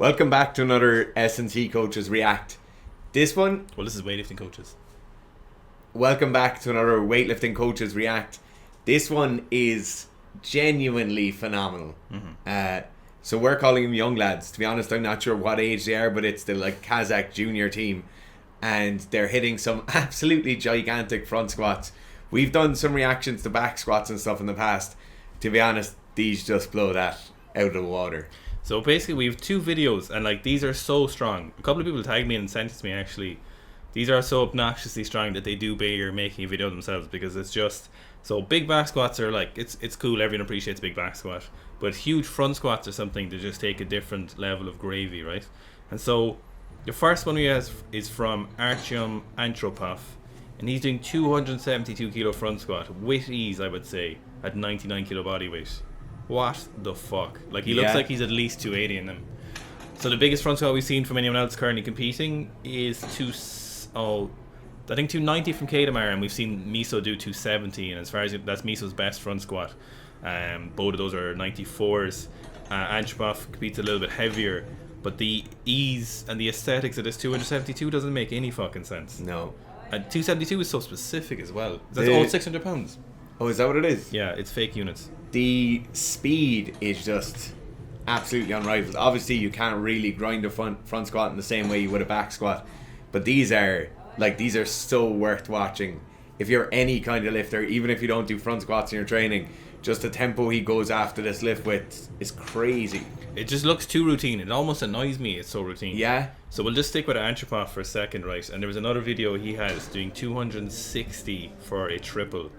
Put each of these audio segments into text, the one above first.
Welcome back to another S&C Coaches React. This one... Well, this is weightlifting coaches. Welcome back to another weightlifting Coaches React. This one is genuinely phenomenal. So we're calling them young lads. To be honest, I'm not sure what age they are, but it's the Kazakh junior team. And they're hitting some absolutely gigantic front squats. We've done some reactions to back squats and stuff in the past. To be honest, these just blow that out of the water. So basically we have two videos, and these are so strong. A couple of people tagged me and sent it to me actually. These are so obnoxiously strong that they do bear making a video themselves, because it's just so big back squats are it's cool, everyone appreciates big back squat, but huge front squats are something to just take a different level of gravy, right? And so the first one we have is from Artyom Antropov, and he's doing 272 kilo front squat with ease, I would say, at 99 kilo body weight. What the fuck? He looks like he's at least 280 in them. So the biggest front squat we've seen from anyone else currently competing is 290 from Kadamar, and we've seen Miso do 270, and as far as that's Miso's best front squat. Both of those are 94s. Antropov competes a little bit heavier, but the ease and the aesthetics of this 272 doesn't make any fucking sense. No. And 272 is so specific as well. That's all 600 pounds. Oh, is that what it is? Yeah, it's fake units. The speed is just absolutely unrivaled. Obviously, you can't really grind a front squat in the same way you would a back squat, but these are so worth watching. If you're any kind of lifter, even if you don't do front squats in your training, just the tempo he goes after this lift with is crazy. It just looks too routine. It almost annoys me. It's so routine. Yeah. So we'll just stick with Antropov for a second, right? And there was another video he has doing 260 for a triple.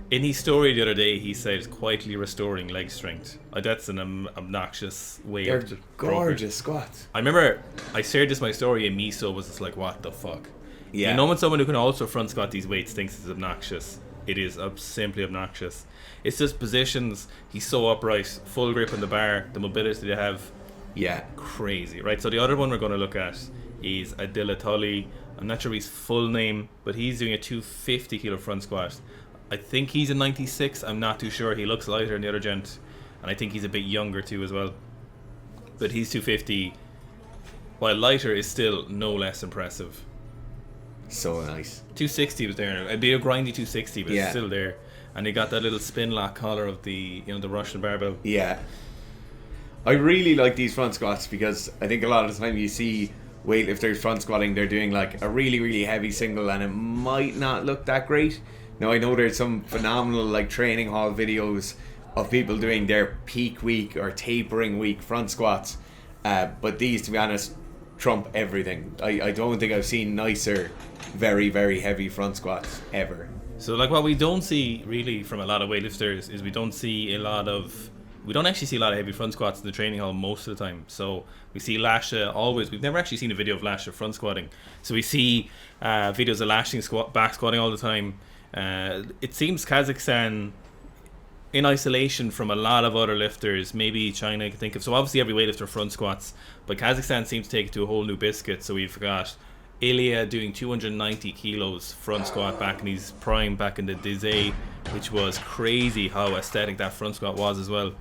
In his story the other day, he said quietly restoring leg strength. That's an obnoxious way They're of gorgeous squats. I remember I shared this in my story, and Miso was just like, what the fuck? Yeah. You know, when someone who can also front squat these weights thinks it's obnoxious, it is simply obnoxious. It's just positions. He's so upright, full grip on the bar, the mobility they have. Yeah. Crazy, right? So the other one we're going to look at is Adila Tully. I'm not sure his full name, but he's doing a 250 kilo front squat. I think he's a 96. I'm not too sure. He looks lighter than the other gent, and I think he's a bit younger too as well. But he's 250, while lighter, is still no less impressive. So nice. 260 was there. It'd be a grindy 260, but it's still there. And he got that little spin lock collar of the the Russian barbell. Yeah. I really like these front squats because I think a lot of the time you see weightlifters front squatting, they're doing a really, really heavy single, and it might not look that great. Now, I know there's some phenomenal training hall videos of people doing their peak week or tapering week front squats, but these, to be honest, trump everything. I don't think I've seen nicer, very, very heavy front squats ever. So what we don't see really from a lot of weightlifters is we don't actually see a lot of heavy front squats in the training hall most of the time. So we see Lasha always. We've never actually seen a video of Lasha front squatting. So we see videos of Lashing back squatting all the time. It seems Kazakhstan, in isolation from a lot of other lifters, maybe China I can think of. So obviously every weightlifter front squats, but Kazakhstan seems to take it to a whole new biscuit. So we've got Ilya doing 290 kilos front squat back in his prime, back in the Dizay, which was crazy how aesthetic that front squat was as well.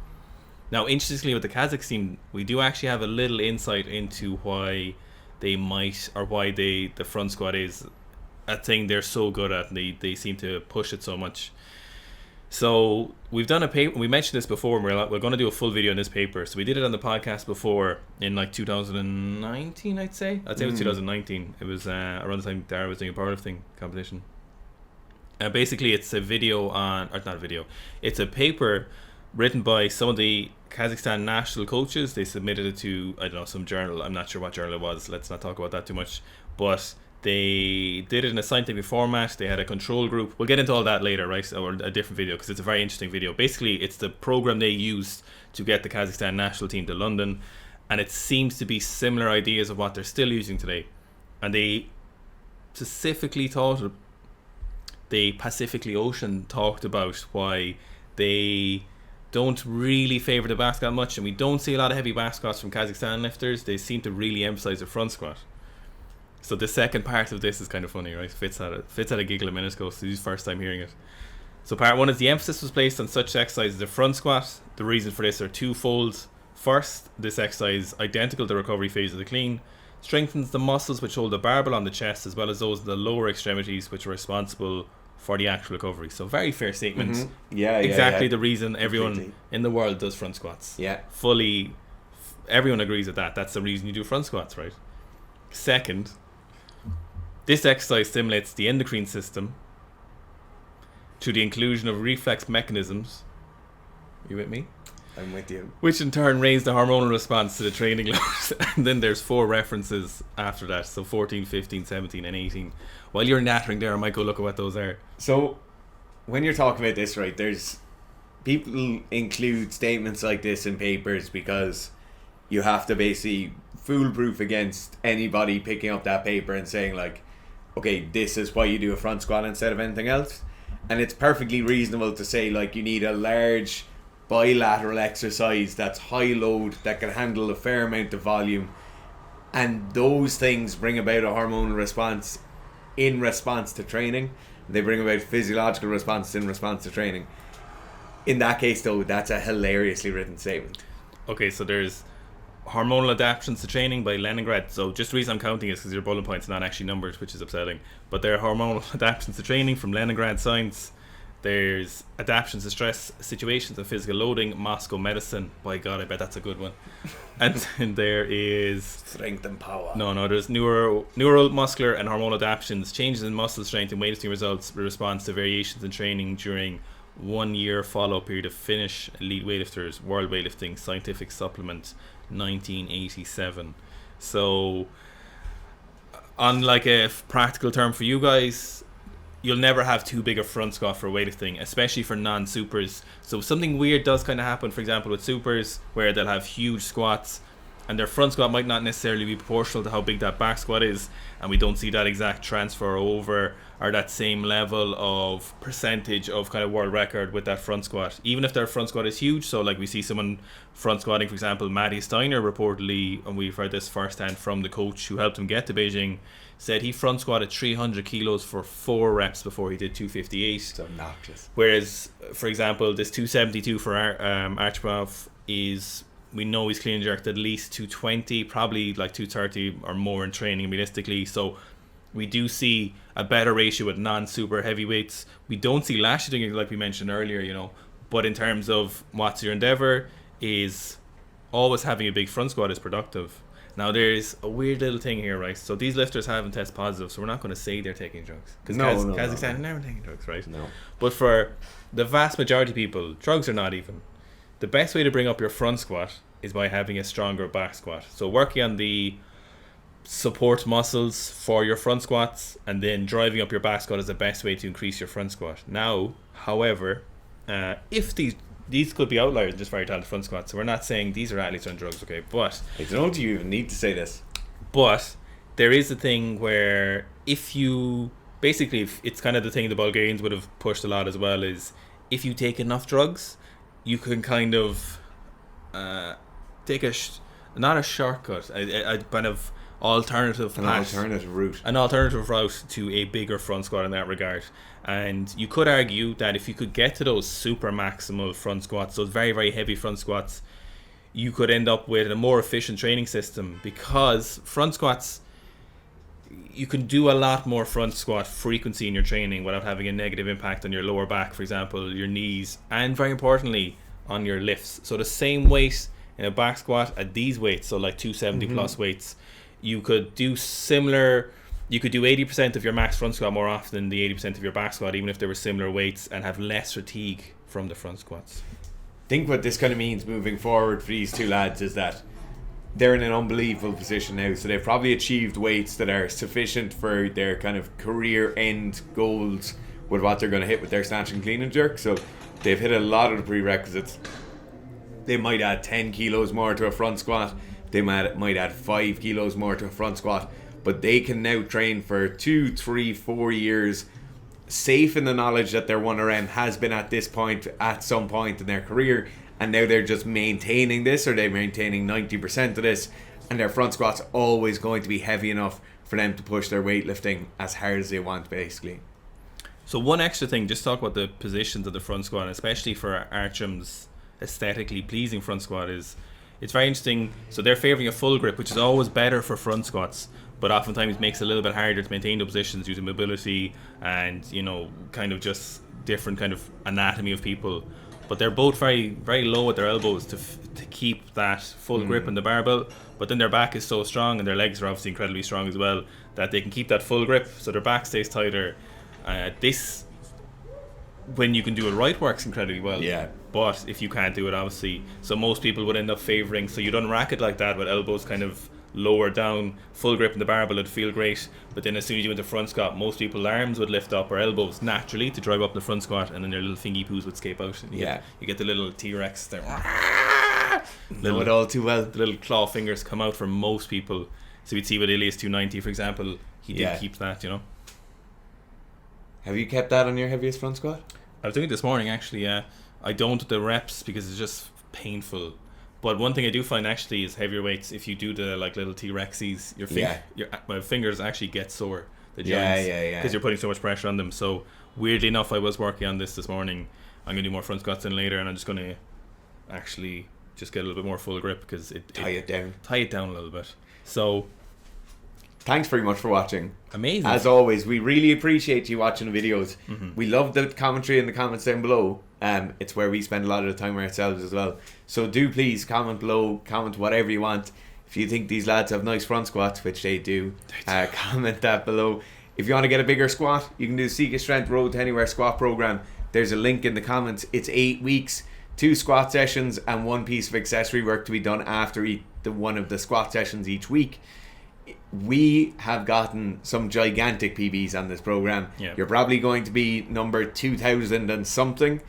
Now, interestingly, with the Kazakh team, we do actually have a little insight into why they might, or why the front squat is a thing they're so good at, and they seem to push it so much. So we've done a paper. We mentioned this before, and we're going to do a full video on this paper. So we did it on the podcast before in 2019, I'd say. It was 2019. It was around the time Dara was doing a powerlifting competition. Basically, it's a video on, or not a video. It's a paper written by some of the Kazakhstan national coaches. They submitted it to, I don't know, some journal. I'm not sure what journal it was. Let's not talk about that too much. But they did it in a scientific format. They had a control group. We'll get into all that later, right? Or a different video, because it's a very interesting video. Basically, it's the program they used to get the Kazakhstan national team to London, and it seems to be similar ideas of what they're still using today. And they specifically the Pacific Ocean talked about why they don't really favour the back squat much, and we don't see a lot of heavy back squats from Kazakhstan lifters. They seem to really emphasise the front squat. So the second part of this is kind of funny, right? Fitz had a giggle a minute ago, so he's first time hearing it. So part one is the emphasis was placed on such exercises as the front squat. The reason for this are twofold. First, this exercise, identical to the recovery phase of the clean, strengthens the muscles which hold the barbell on the chest as well as those in the lower extremities which are responsible for the actual recovery. So very fair statement. Exactly the reason everyone in the world does front squats. Fully, everyone agrees with that. That's the reason you do front squats, right? Second, this exercise stimulates the endocrine system to the inclusion of reflex mechanisms. You with me? I'm with you. Which in turn raise the hormonal response to the training load. And then there's 4 references after that. So 14, 15, 17 and 18. While you're nattering there, I might go look at what those are. So when you're talking about this, right, there's people include statements like this in papers because you have to basically foolproof against anybody picking up that paper and saying like, okay, this is why you do a front squat instead of anything else. And it's perfectly reasonable to say like you need a large bilateral exercise that's high load that can handle a fair amount of volume, and those things bring about a hormonal response in response to training. They bring about physiological response in response to training. In that case though, that's a hilariously written statement. Okay, so there's hormonal adaptations to training by Leningrad. So just the reason I'm counting is because your bullet point's not actually numbered, which is upsetting, but there are hormonal adaptations to training from Leningrad Science. There's adaptations to stress situations and physical loading, Moscow Medicine. By God, I bet that's a good one. And then there is strength and power. No, there's neuromuscular and hormonal adaptations, changes in muscle strength and weightlifting results in response to variations in training during 1 year follow-up period of Finnish elite weightlifters, World Weightlifting Scientific Supplement, 1987. So, on like a practical term for you guys, you'll never have too big a front squat for weightlifting, especially for non-supers. So something weird does kind of happen, for example, with supers, where they'll have huge squats and their front squat might not necessarily be proportional to how big that back squat is, and we don't see that exact transfer over or that same level of percentage of kind of world record with that front squat, even if their front squat is huge. So like we see someone front squatting, for example, Matty Steiner reportedly, and we've heard this firsthand from the coach who helped him get to Beijing, said he front squatted 300 kilos for 4 reps before he did 258. It's obnoxious. Whereas, for example, this 272 for Artyom is, we know he's clean and jerked at least 220, probably like 230 or more in training realistically. So we do see a better ratio with non-super heavyweights. We don't see Lashley doing it like we mentioned earlier, you know. But in terms of what's your endeavor, is always having a big front squat is productive. Now there's a weird little thing here, right? So these lifters haven't tested positive, so we're not going to say they're taking drugs, because Kazakhstan are never taking drugs, right? No. But for the vast majority of people, drugs are not even. The best way to bring up your front squat is by having a stronger back squat. So working on the support muscles for your front squats and then driving up your back squat is the best way to increase your front squat. Now, however, if these could be outliers, just very talented front squats, so we're not saying these are athletes on drugs, okay? But I don't know if you even need to say this. But there is a thing where if you basically, it's kind of the thing the Bulgarians would have pushed a lot as well, is if you take enough drugs, you can kind of take not a shortcut, a kind of alternative route to a bigger front squat in that regard. And you could argue that if you could get to those super maximal front squats, those very, very heavy front squats, you could end up with a more efficient training system, because front squats, you can do a lot more front squat frequency in your training without having a negative impact on your lower back, for example, your knees, and very importantly on your lifts. So the same weight in a back squat at these weights, so like 270 plus weights, you could do similar. You could do 80% of your max front squat more often than the 80% of your back squat, even if they were similar weights, and have less fatigue from the front squats. I think what this kind of means moving forward for these two lads is that they're in an unbelievable position now. So they've probably achieved weights that are sufficient for their kind of career end goals with what they're going to hit with their snatch and clean and jerk. So they've hit a lot of the prerequisites. They might add 10 kilos more to a front squat. They might add 5 kilos more to a front squat. But they can now train for 2, 3, 4 years, safe in the knowledge that their 1RM has been at this point at some point in their career, and now they're just maintaining this, or they're maintaining 90% of this, and their front squat's always going to be heavy enough for them to push their weightlifting as hard as they want, basically. So one extra thing, just talk about the positions of the front squat, especially for Artyom's aesthetically pleasing front squat, is it's very interesting. So they're favouring a full grip, which is always better for front squats, but oftentimes makes it a little bit harder to maintain the positions due to mobility and, you know, kind of just different kind of anatomy of people. But they're both very, very low at their elbows to keep that full grip in the barbell. But then their back is so strong, and their legs are obviously incredibly strong as well, that they can keep that full grip, so their back stays tighter. This, when you can do it right, works incredibly well. Yeah. But if you can't do it, obviously, so most people would end up favouring. So you'd unrack it like that with elbows kind of lower down, full grip in the barbell, it'd feel great. But then as soon as you went to front squat, most people's arms would lift up, or elbows naturally to drive up the front squat, and then their little fingy poos would escape out. And you get the little T-Rex there. Know it all too well. The little claw fingers come out for most people. So we'd see with Ilias 290, for example, he did keep that, you know. Have you kept that on your heaviest front squat? I was doing it this morning, actually. I don't do the reps because it's just painful. But one thing I do find actually is heavier weights, if you do the like little T-Rexes, my fingers actually get sore, the joints, because you're putting so much pressure on them. So weirdly enough, I was working on this morning. I'm going to do more front squats in later, and I'm just going to actually just get a little bit more full grip, because tie it down a little bit. So thanks very much for watching. Amazing. As always, we really appreciate you watching the videos. We love the commentary in the comments down below. It's where we spend a lot of the time ourselves as well. So do please comment below, comment whatever you want. If you think these lads have nice front squats, which they do, comment that below. If you want to get a bigger squat, you can do the Seek Your Strength Road to Anywhere squat program. There's a link in the comments. It's 8 weeks, 2 squat sessions, and 1 piece of accessory work to be done after one of the squat sessions each week. We have gotten some gigantic PBs on this program. You're probably going to be number 2,000 and something.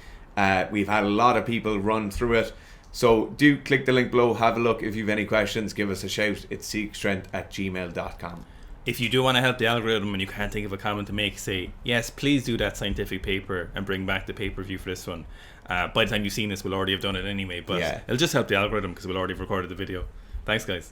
We've had a lot of people run through it. So do click the link below, have a look. If you have any questions, give us a shout. It's seekstrength@gmail.com. If you do want to help the algorithm and you can't think of a comment to make, say, yes, please do that scientific paper and bring back the pay-per-view for this one. By the time you've seen this, we'll already have done it anyway, but it'll just help the algorithm because we'll already have recorded the video. Thanks, guys.